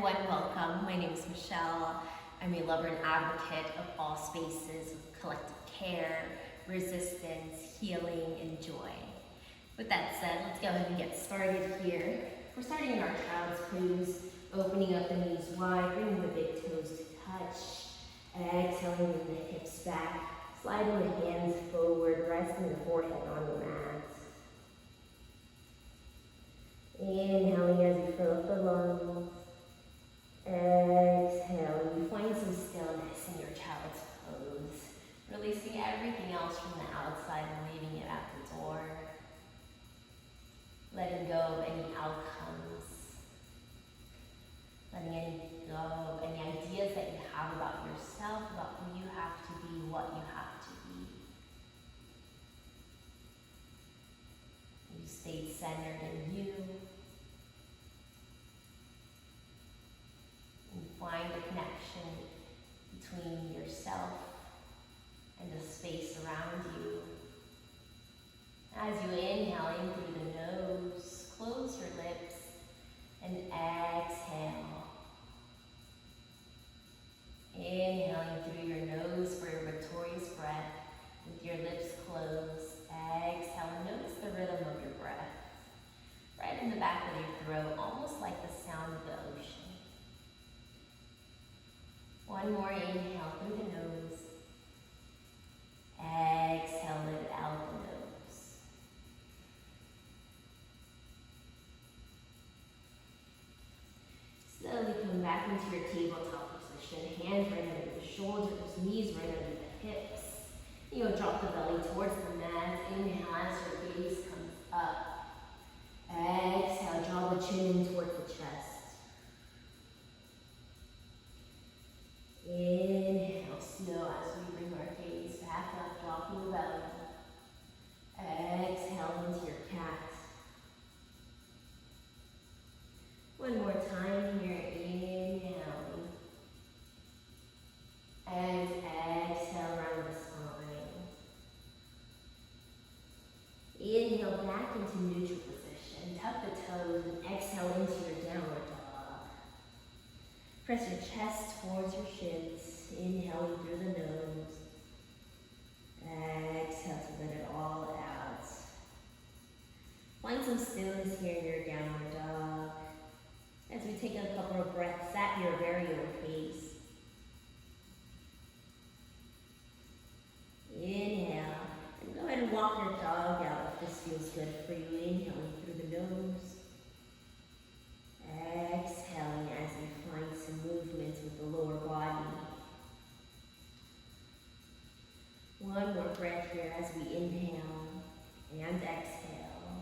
everyone, welcome. My name is Michelle. I'm a lover and advocate of all spaces of collective care, resistance, healing, and joy. With that said, let's go ahead and get started here. We're starting in our child's pose, opening up the knees wide, bringing the big toes to touch, exhaling the hips back, sliding the hands forward, resting the forehead on the mat. Inhaling as you fill up the lungs. Exhale, you find some stillness in your child's pose, releasing everything else from the outside and leaving it at the door. Letting go of any outcomes, letting go of any ideas that you have about yourself, about who you have to be, what you have to be. You stay centered in you. Find the connection between yourself and the space around you. As you inhale in through the nose, close your lips and exhale. Inhaling through your nose for your victorious breath with your lips closed. Exhale, notice the rhythm of your breath. Right in the back of your throat, almost like the sound of the ocean. One more inhale through the nose. Exhale it out the nose. Slowly come back into your tabletop position. Hands right under the shoulders, knees right under the hips. You'll drop the belly towards the mat. Inhale as your gaze comes up. Exhale, draw the chin in towards the chest. Inhale, slow as we bring our gaze back up, dropping the belly. Exhale into your cat. One more time here, inhaling. And exhale around the spine. Inhale back into neutral position. Tuck the toes and exhale into your downward dog. Press your chest towards your shins, inhaling through the nose. Exhale to let it all out. Find some stillness here in your downward dog as we take a couple of breaths at your very own pace. Inhale, and go ahead and walk your dog out if this feels good for you. Inhaling through the nose. Exhaling as you find some movement with the lower body. One more breath here as we inhale and exhale.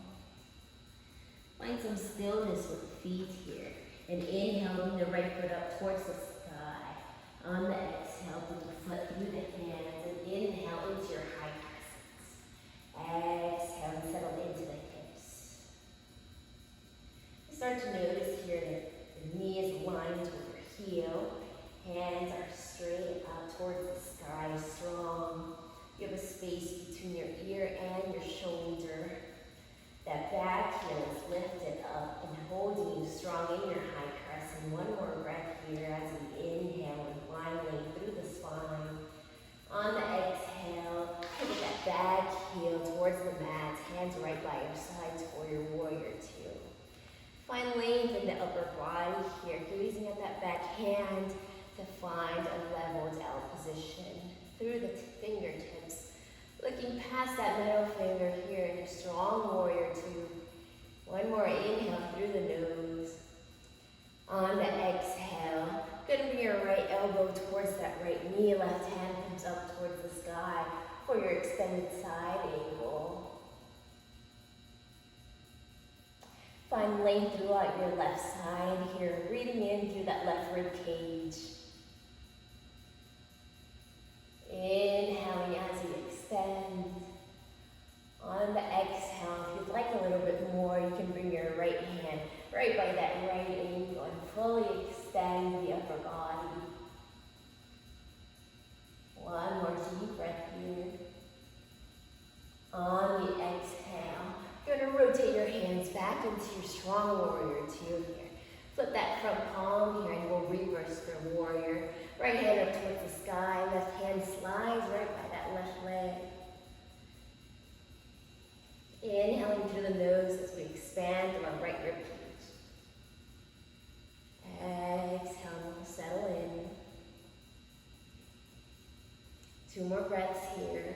Find some stillness with the feet here. And inhaling the right foot up towards the sky. On the exhale, put the foot through the hands and inhale into your high crescents. Exhale and settle into the hips. Start to notice here that the knee is aligned with your heel. Hands are straight up towards the sky, strong. You have a space between your ear and your shoulder. That back heel is lifted up and holding you strong in your high crescent. One more breath here as we inhale and finally through the spine. On the exhale, pivot that back heel towards the mat. Hands right by your sides for your warrior two. Find length in the upper body here, gazing at that back hand to find a leveled out position through the fingertips. Looking past that middle finger here in your strong warrior two. One more inhale through the nose. On the exhale, gonna bring your right elbow towards that right knee. Left hand comes up towards the sky for your extended side angle. Find length throughout your left side here, breathing in through that left rib cage. Inhaling as you extend. On the exhale, if you'd like a little bit more, you can bring your right hand right by that right angle and fully extend the upper body. One more deep breath here. On the exhale, you're going to rotate your hands back into your strong warrior two here. Flip that front palm here reverse for warrior. Right hand up towards the sky, left hand slides right by that left leg. Inhaling through the nose as we expand through our right rib cage. Exhale, we'll settle in. 2 more breaths here.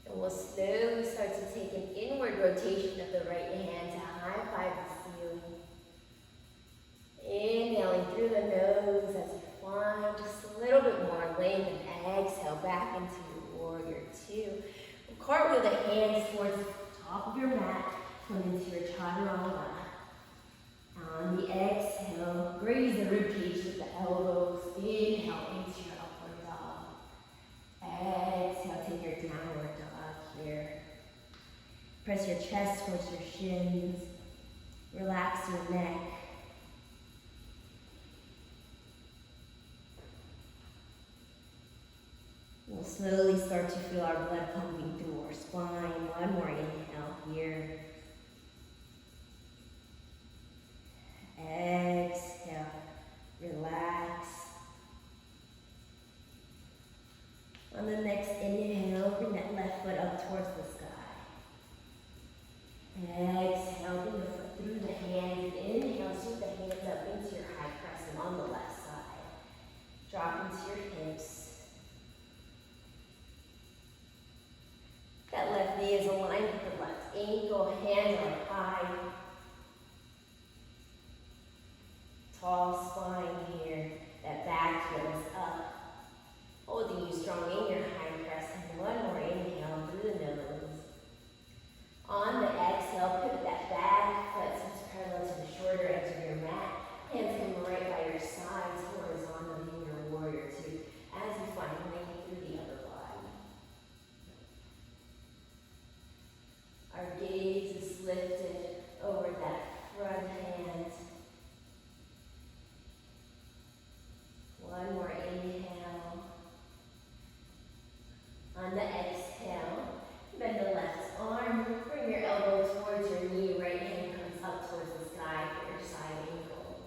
And we'll slowly start to take an inward rotation of the right hand to high five the ceiling. Inhaling through the nose as you find just a little bit more length, and exhale back into warrior 2. Cartwheel the hands towards the top of your mat, come into your chaturanga. On the exhale, raise the ribcage with the elbows. Inhale into your upward dog. Exhale, take your downward dog here. Press your chest towards your shins. Relax your neck. We'll slowly start to feel our blood pumping through our spine. One more inhale here. Exhale, relax. On the next inhale, bring that left foot up towards the sky. Exhale, bring the foot through the hands. Inhale, sweep the hands up into your high crescent on the left side. Drop into your hips. That left knee is aligned with the left ankle, hands are high. Tall spine here, that back heel is up. Holding you strong in your hind crescent. One more inhale through the nose. On the exhale, pivot that back foot so it's parallel to the shorter edge of your mat. Hands come right by your sides, horizontally in your warrior 2, as you find length through the upper body. Our gaze is lifted over that front hand. One more inhale. On the exhale, bend the left arm, bring your elbow towards your knee, right hand comes up towards the sky for your side ankle.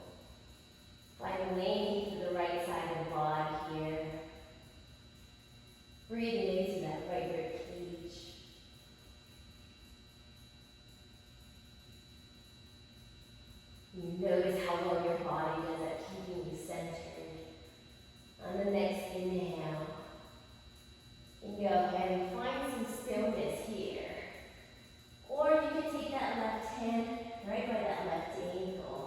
Finding length to the right side of the body here. Breathing into that right rib cage. You notice how well your body does at keeping you centered. On the next inhale, go ahead and find some stillness here. Or you can take that left hand right by that left ankle.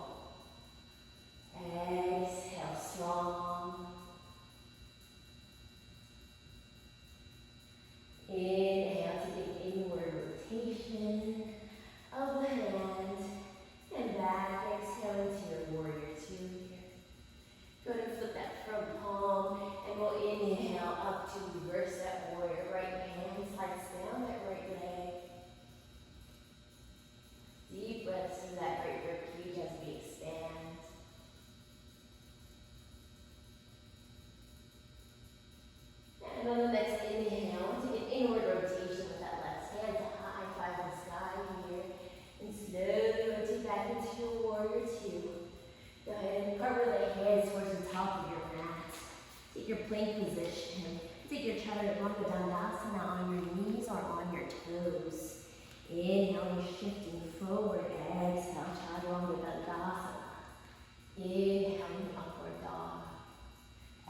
Exhale, strong. Inhale to the inward rotation of the hand and back. Exhale into your warrior 2 here. Go ahead and flip that front palm and we'll inhale up to reverse that warrior. Right hand slides down that right leg. Deep breaths through that right rib cage as we expand. And on the next inhale, take an inward rotation with that left hand to high five the sky here. And slowly rotate back into your warrior 2. Go ahead and cover the hands towards the top of your mat. Take your plank position. Take your chaturanga dandasana on your knees or on your toes. Inhale, shifting forward. Exhale, chaturanga dandasana. Inhaling upward dog.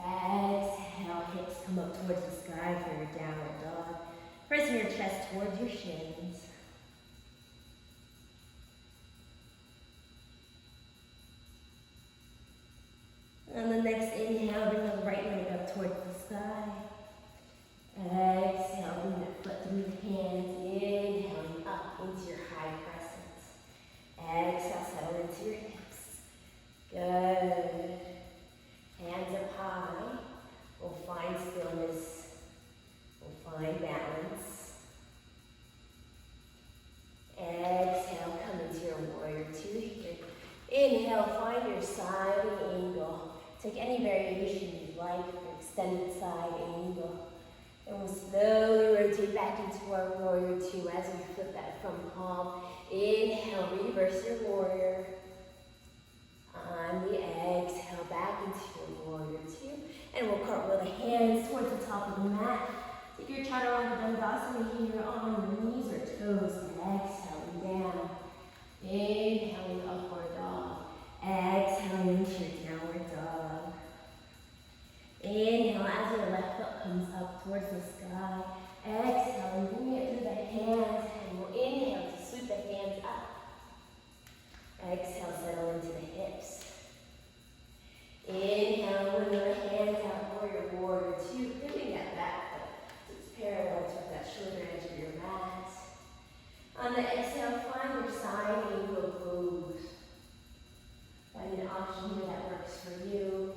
Exhale, hips come up towards the sky for your downward dog. Pressing your chest towards your shins. On the next inhale, bring the right leg up towards the sky. Exhale, bring that foot through the hands. Inhaling up into your high crescent. Exhale, settle into your hips. Good. Hands up high. We'll find stillness. We'll find balance. Exhale, come into your warrior 2 here. Inhale, find your side angle. Take any variation you'd like for extended side angle. And we'll slowly rotate back into our warrior 2 as we flip that front palm. Inhale, reverse your warrior. On the exhale, top of the mat. Take your chaturanga dandasana here on your knees or toes. Exhaling down. Inhaling upward dog. Exhaling into your downward dog. Inhale as your left foot comes up towards the sky. Exhale, bring it through the hands. And we'll inhale to sweep the hands up. Exhale, settle into the hips. Inhale, bring the hands out, warrior two. Pivoting that back foot so it's parallel to that shoulder edge of your mat. On the exhale, find your side angle pose. Find an option here that works for you.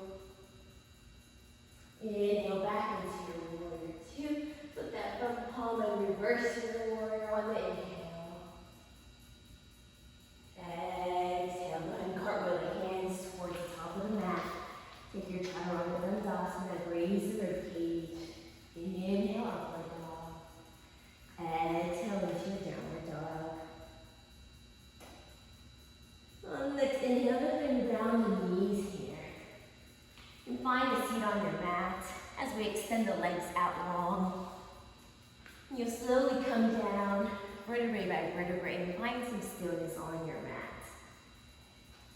Inhale back into your warrior two. Flip that front palm and reverse your warrior on the inhale. Exhale, go ahead and cartwheel the hands towards the top of the mat. Take your chaturanga dandasana, raise the rib cage. Inhale, upward dog. Exhale into your downward dog. Let's inhale, bring down the knees here. And find a seat on your mat as we extend the legs out long. You'll slowly come down, vertebrae by vertebrae, and find some stillness on your mat.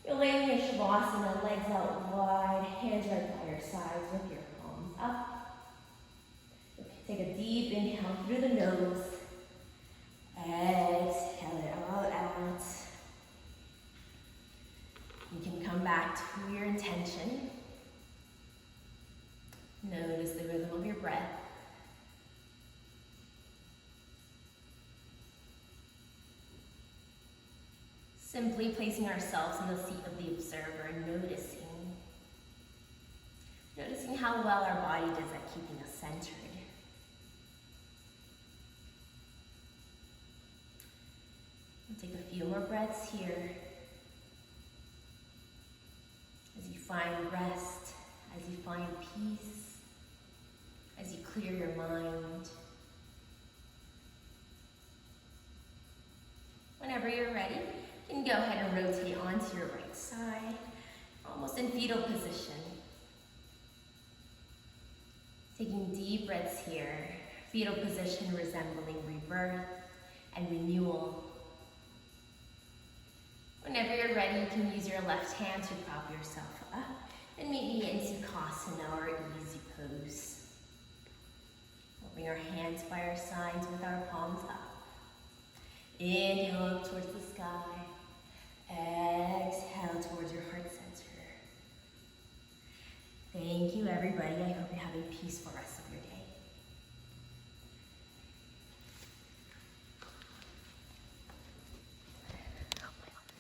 You'll lay in your shavasana, legs out wide, hands right by your sides with your palms up. Take a deep inhale through the nose. Exhale it all out. You can come back to your intention. Notice the rhythm of your breath. Simply placing ourselves in the seat of the observer and noticing how well our body does at keeping us centered. We'll take a few more breaths here as you find rest, as you find peace, as you clear your mind. Whenever you're ready, you can go ahead and rotate onto your right side, almost in fetal position. Taking deep breaths here, fetal position resembling rebirth and renewal. Whenever you're ready, you can use your left hand to prop yourself up and meet me in Sukhasana or easy pose. We'll bring our hands by our sides with our palms up. Inhale up towards the sky. Exhale towards your heart center. Thank you, everybody. I hope you have a peaceful rest of your day.